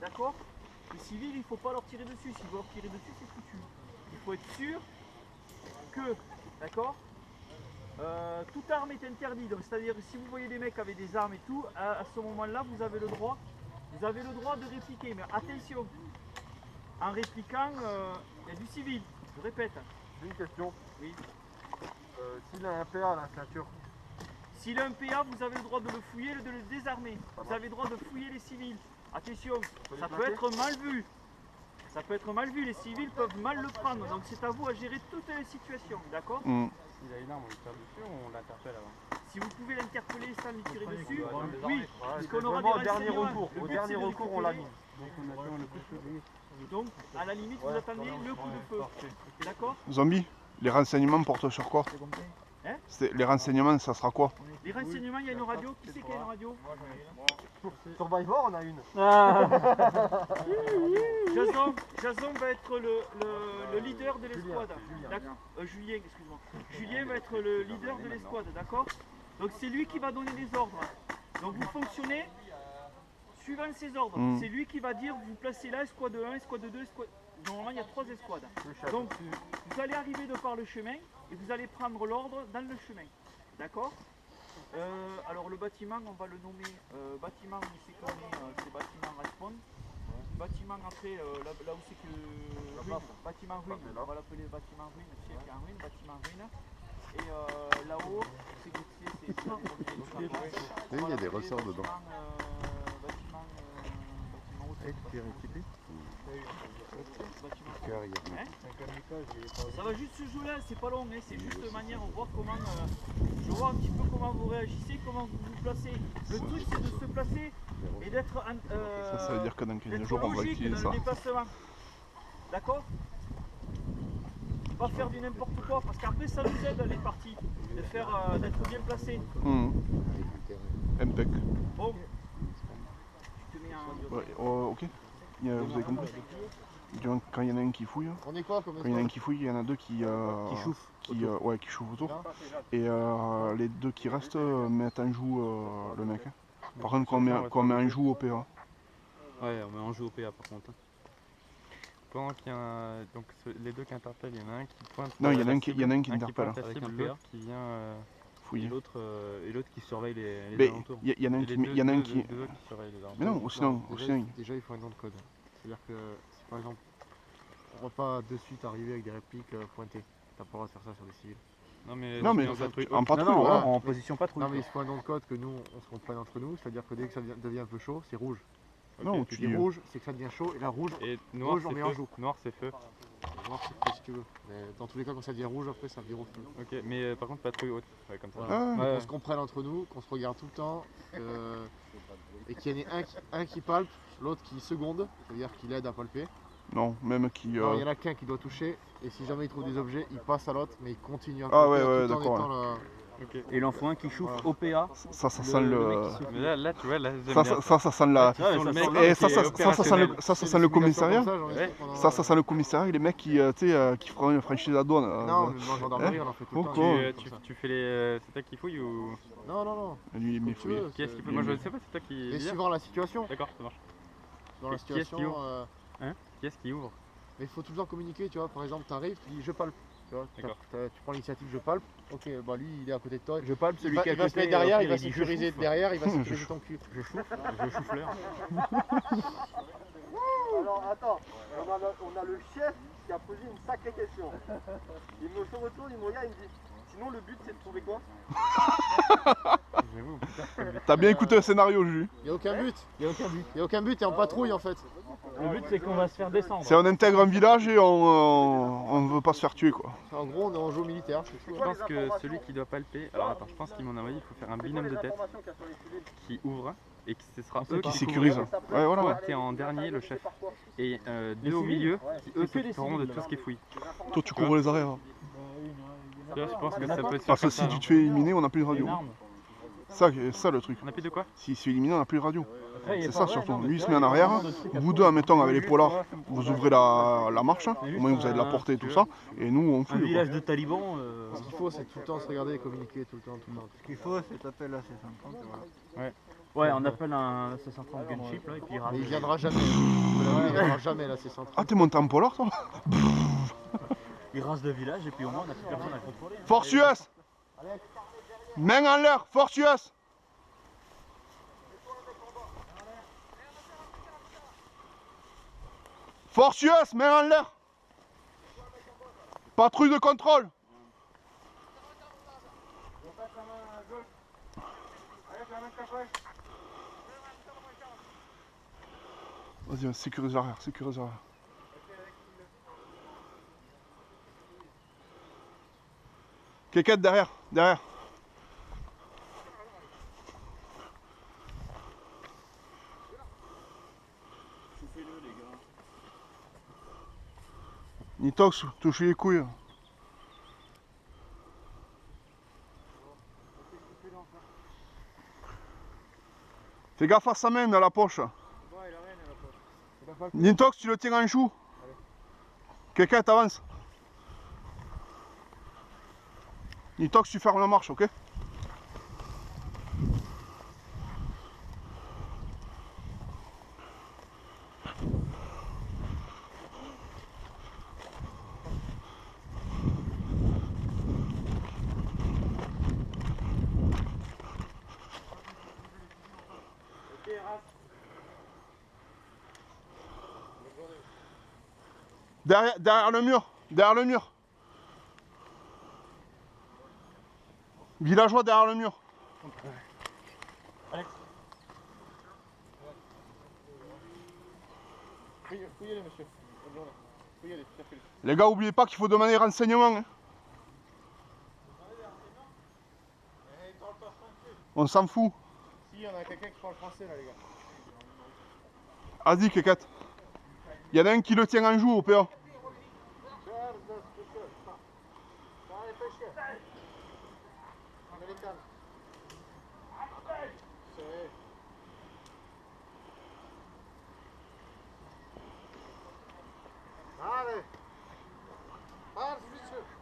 d'accord? Les civils, il ne faut pas leur tirer dessus. S'ils veulent leur tirer dessus, c'est foutu. Il faut être sûr que, d'accord, toute arme est interdite. C'est-à-dire si vous voyez des mecs avec des armes et tout, à ce moment-là, vous avez le droit de répliquer. Mais attention, en répliquant, il y a du civil. Je répète. J'ai une question. Oui. S'il a un PA à la ceinture, S'il a un PA, vous avez le droit de le fouiller et de le désarmer. Vous avez le droit de fouiller les civils. Attention, ça peut être mal vu. Ça peut être mal vu, les civils peuvent mal le prendre. Donc c'est à vous à gérer toutes les situations, d'accord? s'il a une arme, on lui tire dessus ou on l'interpelle avant? Si vous pouvez l'interpeller sans lui tirer dessus, Ouais, oui, parce qu'on aura vraiment des au dernier renseignements. recours. Le Au but, dernier c'est de recours, on récupérer. l'anime. Donc on attend le coup de feu. Donc, à la limite, vous attendez le coup de feu. D'accord? Zombie, les renseignements portent sur quoi? Hein? Les renseignements, ça sera quoi? Les renseignements, il y a une radio. Qui c'est qui a une radio? Survivor, on a une. Jason va être le leader de l'escouade. D'accord. Julien, excuse-moi. Julien va être le leader de l'escouade, d'accord? Donc c'est lui qui va donner les ordres. Donc vous fonctionnez suivant ses ordres. C'est lui qui va dire vous placez là, escouade 1, escouade 2, escouade... Normalement il y a 3 escouades. Donc vous allez arriver de par le chemin et vous allez prendre l'ordre dans le chemin. D'accord? Alors le bâtiment, on va le nommer bâtiment où c'est qu'on est, c'est bâtiment Respawn. Bâtiment après, là où c'est que ruine, bâtiment ruine, on va l'appeler bâtiment ruine, c'est qui est en ruine, bâtiment ruine. Et là-haut, c'est il y a des ressorts dedans. Bâtiment ça va juste se jouer là, c'est pas long, hein, c'est juste de manière, on voit comment, je vois un petit peu comment vous réagissez, comment vous vous placez. Le truc c'est de se placer et d'être Ça veut dire que dans 15 jours, on va utiliser dans ça. le déplacement. D'accord? Pas faire du n'importe quoi, parce qu'après ça nous aide les parties, d'être bien placé. MPEC. Bon, tu te mets un... Ouais, ok. Vous avez compris. Quand il y en a un qui fouille, On est quoi comme quand il y en a un qui fouille, il y en a deux qui chauffent. Qui chauffent autour. Et les deux qui restent mettent en joue le mec. Par contre, quand on met en joue au PA. Ouais, on met en joue au PA par contre. Pendant qu'il y a donc les deux qui interpellent, il y en a un qui pointe. Non, il y en a un qui interpelle. Avec un l'autre qui vient fouiller. Et l'autre qui surveille les Mais alentours. il y en a un qui surveille les alentours. Mais non, aussi Déjà, il faut un nom de code. C'est-à-dire que si par exemple, on va pas de suite arriver avec des répliques pointées. T'as pas le droit de faire ça sur des civils. Non mais en patrouille, voilà. En position patrouille. Non mais il faut un nom de code que nous on se comprenne entre nous, c'est-à-dire que dès que ça devient un peu chaud, c'est rouge. Non, tu dis rouge, c'est que ça devient chaud, et là rouge, et noir, rouge on met en joue. Noir c'est feu. Noir c'est feu si tu veux. Mais dans tous les cas quand ça devient rouge après ça vire au feu. Ok, mais par contre patrouille haute, ouais, comme ça. Voilà. Qu'on se comprenne entre nous, qu'on se regarde tout le temps, et qu'il y en ait un qui palpe, l'autre qui seconde, c'est-à-dire qu'il aide à palper. Non, même qui... Non, il y en a qu'un qui doit toucher, et si jamais il trouve des objets, il passe à l'autre, mais il continue à palper tout en d'accord. étant Okay. Et il en faut un qui chauffe au PA. Ça sent le... Mais là tu vois, là ça sent la... Et ça sent le commissariat. Ça sent le commissariat, les mecs qui franchissent la douane. Non, mais en gendarmerie on en fait tout le temps. Tu fais les... C'est toi qui fouille ou... Non. Lui, il met fouille. Qui est-ce qui fouille? Moi je ne sais pas, c'est toi qui... Mais suivant la situation. D'accord, ça marche. Dans la situation... Qui est-ce qui ouvre? Mais il faut tout le temps communiquer, tu vois. Par exemple, tu arrives, tu dis je palpe. Tu prends l'initiative, je palpe. Ok, bah lui il est à côté de toi. Je palpe celui qui est à côté. Il va se mettre derrière, il va sécuriser derrière, il va sécuriser ton cul. Je souffle l'air. Alors attends, on a le chef qui a posé une sacrée question. Il me se retourne, il me regarde, il me dit sinon le but c'est de trouver quoi? T'as bien écouté le scénario, Jules? Il n'y a aucun but. Il n'y a aucun but. Il n'y a aucun but, et en patrouille en fait. Le but c'est qu'on va se faire descendre. C'est on intègre un village et on veut pas se faire tuer quoi. En gros on est en jeu militaire. Je pense que celui qui doit palper, alors attends, je pense qu'ils m'ont envoyé, il faut faire un binôme de tête qui ouvre et que ce sera eux qui sécurisent. Ouais, voilà. Toi t'es en dernier, le chef, et deux au milieu qui eux s'occuperont de tout ce qui est fouille. Toi tu couvres les arrières. Je pense que ça peut se faire. Parce que si tu te fais éliminer, on n'a plus de radio. Ça le truc. On a plus de quoi? S'il se fait éliminer, on n'a plus de radio. Après, il est C'est pas ça vrai, surtout. non, Lui il se mais met en tu vois, arrière. il y a vraiment de trucs à Vous faire. deux, admettons, avec les polars, vous ouvrez la marche. Au juste moins vous avez de la portée et tout ça. Et nous on Un fouille. quoi. village de talibans. Ce qu'il faut, c'est tout le temps se regarder et communiquer tout le temps. Ce qu'il faut, c'est taper la C130 et voilà. Ouais, on appelle un C130 gunship là et puis il rase. Mais il viendra jamais. Il viendra jamais là, c'est central. Ah, t'es monté en polar toi? Il rase le village et puis au moins on a plus personne à contrôler. hein. Force US! Main en l'air, force US! Force US, main en l'air! Patrouille de contrôle! Vas-y, sécurise l'arrière, sécurise l'arrière. Kékette derrière, derrière. Nitox, touchez les couilles. Fais gaffe à sa main dans la poche. Nitox, tu le tiens en chou. Kékette, avance. Nitox, tu fermes la marche, ok? Derrière le mur, derrière le mur. Villageois derrière le mur. Alex. Faut y aller, monsieur. Bonne journée. Faut y aller, circulez. Les gars, oubliez pas qu'il faut demander renseignement. Hein. On s'en fout. Si, il y en a quelqu'un qui parle français là, les gars. Vas-y, Kékette. Il y en a un qui le tient en joue au PA.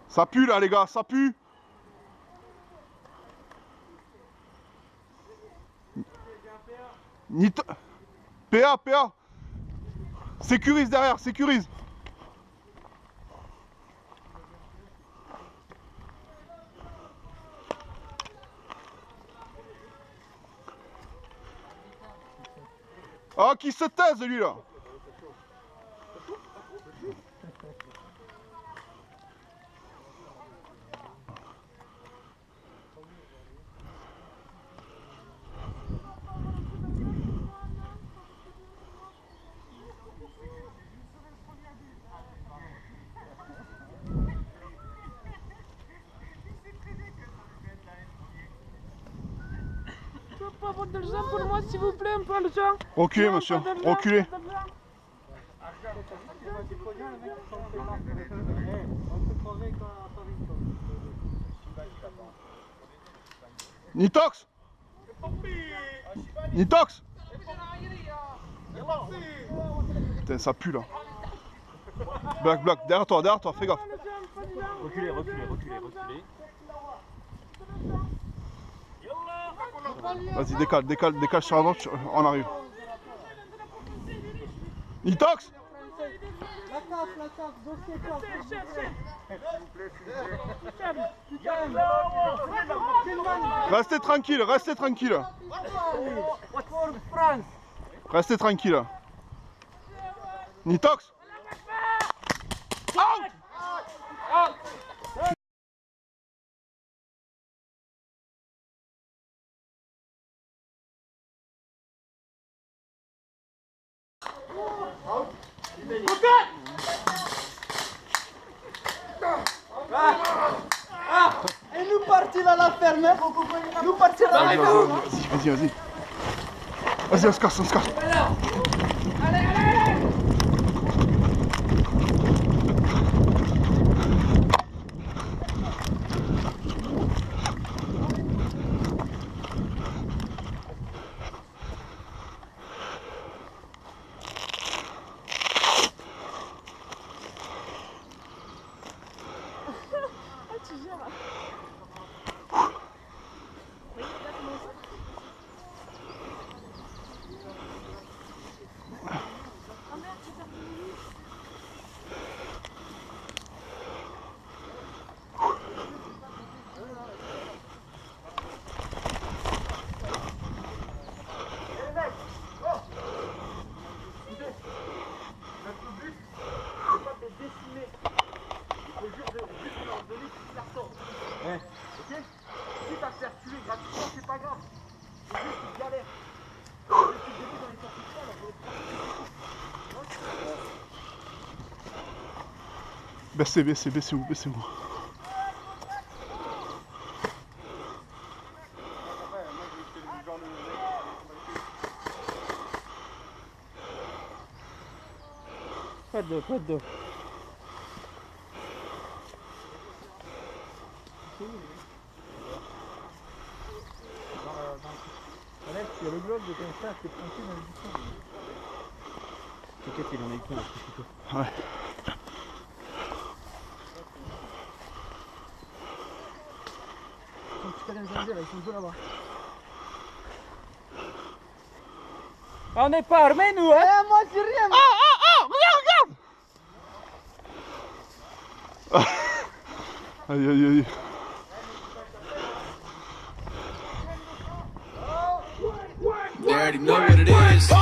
Ça pue là les gars, ça pue. PA. Sécurise derrière, sécurise. Ah, qui se taise lui là. Pas votre argent pour moi, s'il vous plaît, un peu l'argent. Reculez, monsieur, reculez. Nitox. Nitox. Putain, ça pue là. Black, derrière toi, fais gaffe. Reculez. Vas-y, décale sur la droite, on arrive. Nitox. Restez tranquille. Restez tranquille. Nitox. Et nous partir à la ferme, hein. Nous partir à la ferme. Vas-y. Vas-y, on se casse. Baissez-vous. Pas de dos. Alex, il y a le globe de ton frère qui est tranquille dans le bouton. T'inquiète, il en a eu plein. Ouais. Quand tu connais les Indiens, là, ils sont deux là-bas. On n'est pas armés nous, hein? Moi, c'est rien. Aïe. They already know what it is.